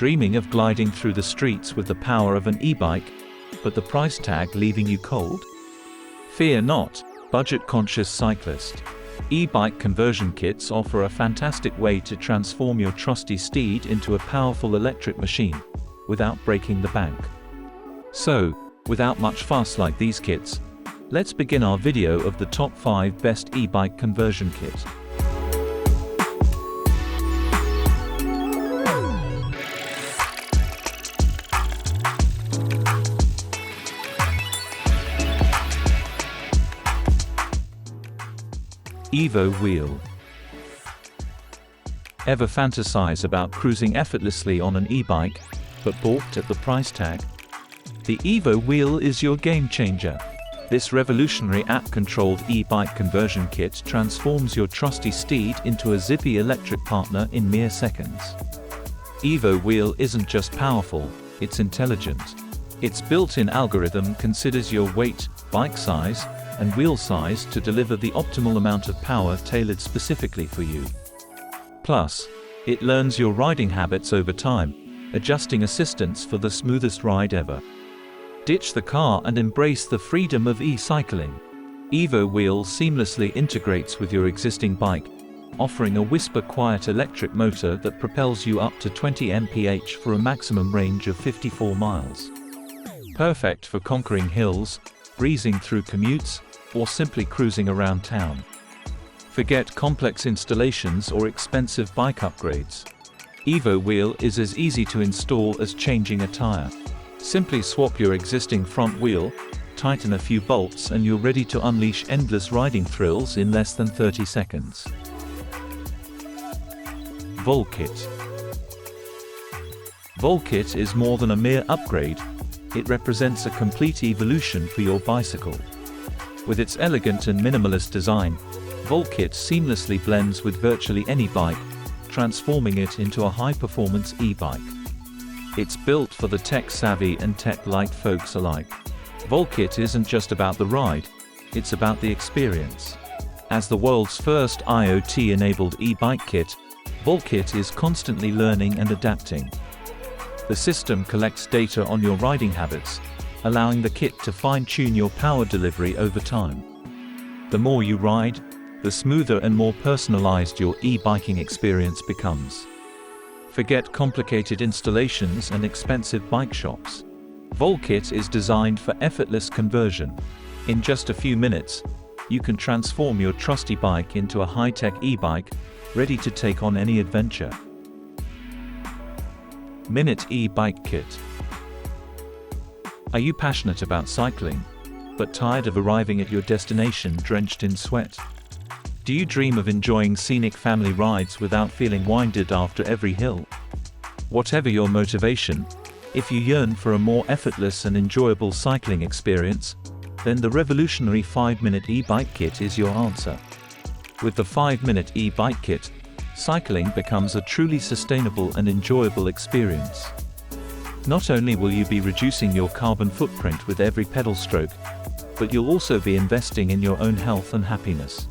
Dreaming of gliding through the streets with the power of an e-bike, but the price tag leaving you cold? Fear not, budget-conscious cyclist. E-bike conversion kits offer a fantastic way to transform your trusty steed into a powerful electric machine, without breaking the bank. So, without much fuss like these kits, let's begin our video of the top 5 best e-bike conversion kit. EvoWheel. Ever fantasize about cruising effortlessly on an e-bike, but balked at the price tag? The EvoWheel is your game changer. This revolutionary app-controlled e-bike conversion kit transforms your trusty steed into a zippy electric partner in mere seconds. EvoWheel isn't just powerful, it's intelligent. Its built-in algorithm considers your weight, bike size, and wheel size to deliver the optimal amount of power tailored specifically for you. Plus, it learns your riding habits over time, adjusting assistance for the smoothest ride ever. Ditch the car and embrace the freedom of e-cycling. EvoWheel seamlessly integrates with your existing bike, offering a whisper-quiet electric motor that propels you up to 20 mph for a maximum range of 54 miles. Perfect for conquering hills, breezing through commutes, or simply cruising around town. Forget complex installations or expensive bike upgrades. EvoWheel is as easy to install as changing a tire. Simply swap your existing front wheel, tighten a few bolts, and you're ready to unleash endless riding thrills in less than 30 seconds. Vollkit. Vollkit is more than a mere upgrade. It represents a complete evolution for your bicycle. With its elegant and minimalist design, Vollkit seamlessly blends with virtually any bike, transforming it into a high-performance e-bike. It's built for the tech-savvy and tech-light folks alike. Vollkit isn't just about the ride, it's about the experience. As the world's first IoT-enabled e-bike kit, Vollkit is constantly learning and adapting. The system collects data on your riding habits, allowing the kit to fine-tune your power delivery over time. The more you ride, the smoother and more personalized your e-biking experience becomes. Forget complicated installations and expensive bike shops. Vollkit is designed for effortless conversion. In just a few minutes, you can transform your trusty bike into a high-tech e-bike, ready to take on any adventure. Minute e-bike kit. Are you passionate about cycling, but tired of arriving at your destination drenched in sweat? Do you dream of enjoying scenic family rides without feeling winded after every hill? Whatever your motivation, if you yearn for a more effortless and enjoyable cycling experience, then the revolutionary 5-minute e-bike kit is your answer. With the 5-minute e-bike kit, cycling becomes a truly sustainable and enjoyable experience. Not only will you be reducing your carbon footprint with every pedal stroke, but you'll also be investing in your own health and happiness.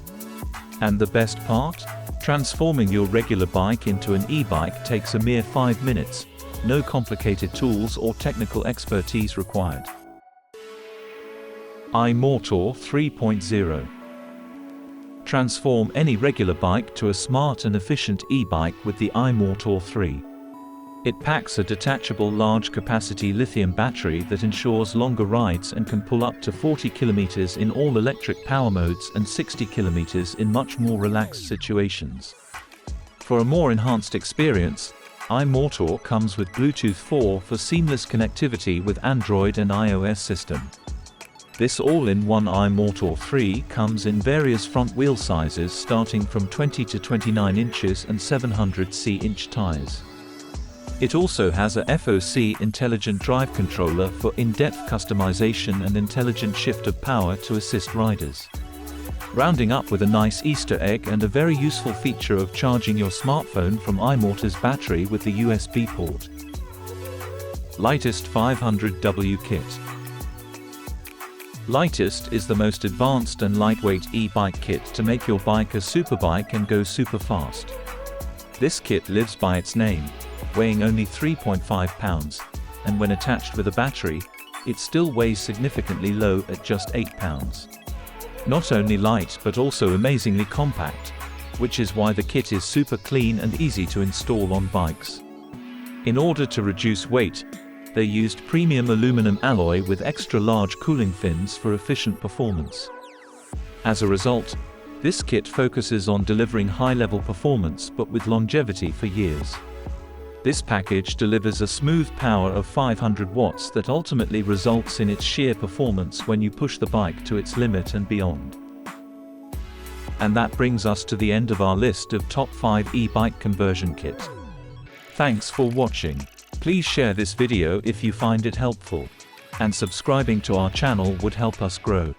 And the best part? Transforming your regular bike into an e-bike takes a mere 5 minutes, no complicated tools or technical expertise required. iMortor 3.0. Transform any regular bike to a smart and efficient e-bike with the iMortor 3. It packs a detachable large-capacity lithium battery that ensures longer rides and can pull up to 40 km in all-electric power modes and 60 km in much more relaxed situations. For a more enhanced experience, iMortor comes with Bluetooth 4 for seamless connectivity with Android and iOS system. This all-in-one iMortor 3 comes in various front wheel sizes starting from 20 to 29 inches and 700cc tires. It also has a FOC intelligent drive controller for in-depth customization and intelligent shift of power to assist riders. Rounding up with a nice Easter egg and a very useful feature of charging your smartphone from iMortor's battery with the USB port. Lightest 500W kit. Lightest is the most advanced and lightweight e-bike kit to make your bike a superbike and go super fast. This kit lives by its name, weighing only 3.5 pounds, and when attached with a battery, it still weighs significantly low at just 8 pounds. Not only light but also amazingly compact, which is why the kit is super clean and easy to install on bikes. In order to reduce weight, they used premium aluminum alloy with extra large cooling fins for efficient performance. As a result, this kit focuses on delivering high-level performance but with longevity for years. This package delivers a smooth power of 500 watts that ultimately results in its sheer performance when you push the bike to its limit and beyond. And that brings us to the end of our list of top 5 e-bike conversion kit. Thanks for watching. Please share this video if you find it helpful. And subscribing to our channel would help us grow.